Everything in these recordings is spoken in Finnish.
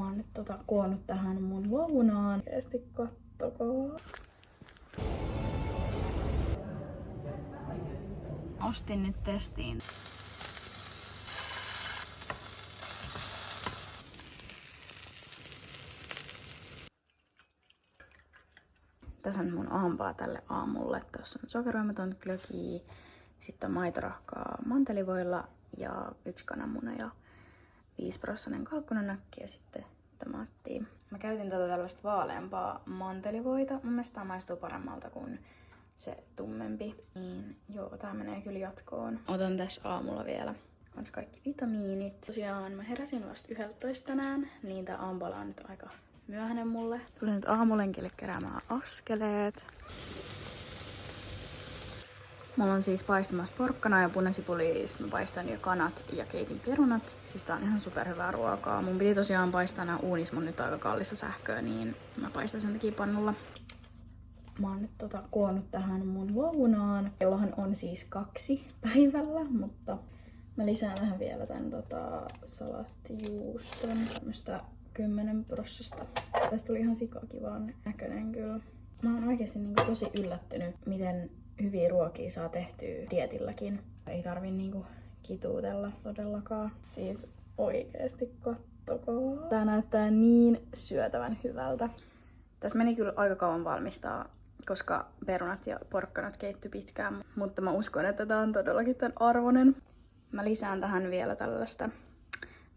Mä oon nyt koonnut tähän mun lounaan. Oikeesti kattokaa. Ostin nyt testiin. Tässä on mun aamupala tälle aamulle. Tuossa on sokeroimaton glögi, sitten on maitorahkaa mantelivoilla ja 1 kananmuna ja 5% kalkkunanakki ja sitten tomaattia. Mä käytin tätä tällaista vaaleampaa mantelivoita. Mun mielestä tää maistuu paremmalta kuin se tummempi. Niin joo, tää menee kyllä jatkoon. Otan tässä aamulla vielä kans kaikki vitamiinit. Tosiaan mä heräsin vasta 11 tänään, niin tää aamupala on nyt aika myöhäinen mulle. Tulin nyt aamulenkille keräämään askeleet. Mulla on siis paistamassa porkkanaa ja punasipulia, sit mä paistan jo kanat ja keitin perunat. Siis tää on ihan superhyvää ruokaa. Mun piti tosiaan paistaa nää uunissa, mun nyt on aika kallista sähköä, niin mä paistan sen takia pannulla. Mä oon nyt koonnut tähän mun lounaan. Kellohan on siis 2 päivällä, mutta mä lisään tähän vielä tän salaattijuuston. Tämmöstä 10%. Tästä oli ihan sikakivaan näköinen kyllä. Mä oon oikeesti tosi yllättynyt, miten hyviä ruokia saa tehtyä dietilläkin. Ei tarvi kituutella todellakaan. Siis oikeesti kattokaa. Tää näyttää niin syötävän hyvältä. Tässä meni kyllä aika kauan valmistaa, koska perunat ja porkkanat keitty pitkään. Mutta mä uskon, että tää on todellakin tän arvoinen. Mä lisään tähän vielä tällaista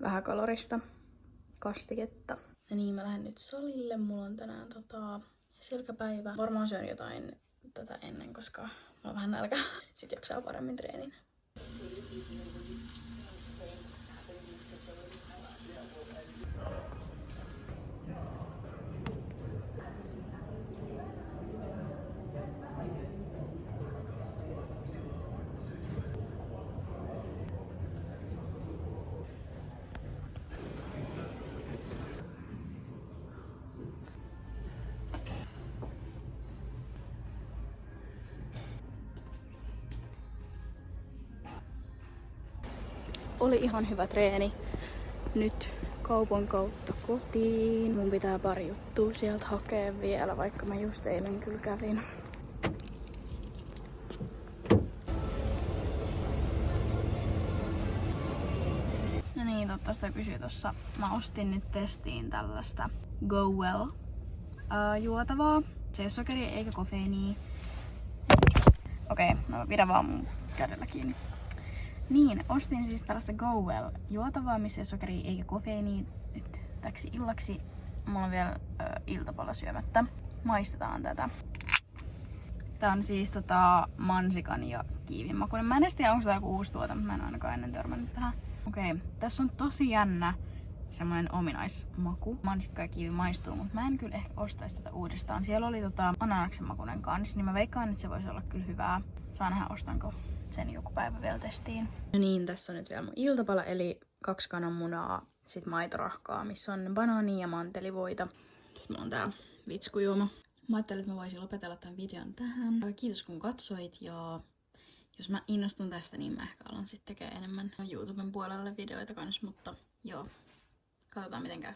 vähäkalorista kastiketta. Ja niin mä lähden nyt salille. Mulla on tänään selkäpäivä. Varmaan syön jotain tätä ennen, koska mulla on vähän nälkä. Sitten jaksaa paremmin treenin. Oli ihan hyvä treeni. Nyt kaupan kautta kotiin. Mun pitää pari juttua sieltä hakea vielä, vaikka mä just eilen kyllä kävin. No niin, totta kysyy tossa. Mä ostin nyt testiin tällaista Go Well juotavaa. Se ei ole sokeria eikä kofeiiniä. Okei, mä pidän vaan mun kädellä kiinni. Niin, ostin siis tällaista Go Well juotavaa, missä ei sokeria eikä kofeiiniä nyt täksi illaksi. Mulla on vielä iltapala syömättä. Maistetaan tätä. Tää on siis mansikan ja kiivin makuinen. Mä en edes tiedä, onko tää joku uusi tuote, mutta mä en ainakaan ennen törmännyt tähän. Okei, tässä on tosi jännä semmonen ominaismaku. Mansikka ja kiivi maistuu, mutta mä en kyllä ehkä ostaisi tätä uudestaan. Siellä oli ananaksen makuinen kans, niin mä veikkaan, että se voisi olla kyllä hyvää. Saa nähdä, ostanko sen joku päivä vielä testiin. No niin, tässä on nyt vielä mun iltapala, eli 2 kananmunaa, sit maitorahkaa, missä on banaania ja mantelivoita. Sitten mulla on tää vitskujuoma. Mä ajattelin, että mä voisin lopetella tämän videon tähän. Kiitos kun katsoit, ja jos mä innostun tästä, niin mä ehkä alan sitten tekemään enemmän YouTuben puolelle videoita kans, mutta joo, katsotaan miten käy.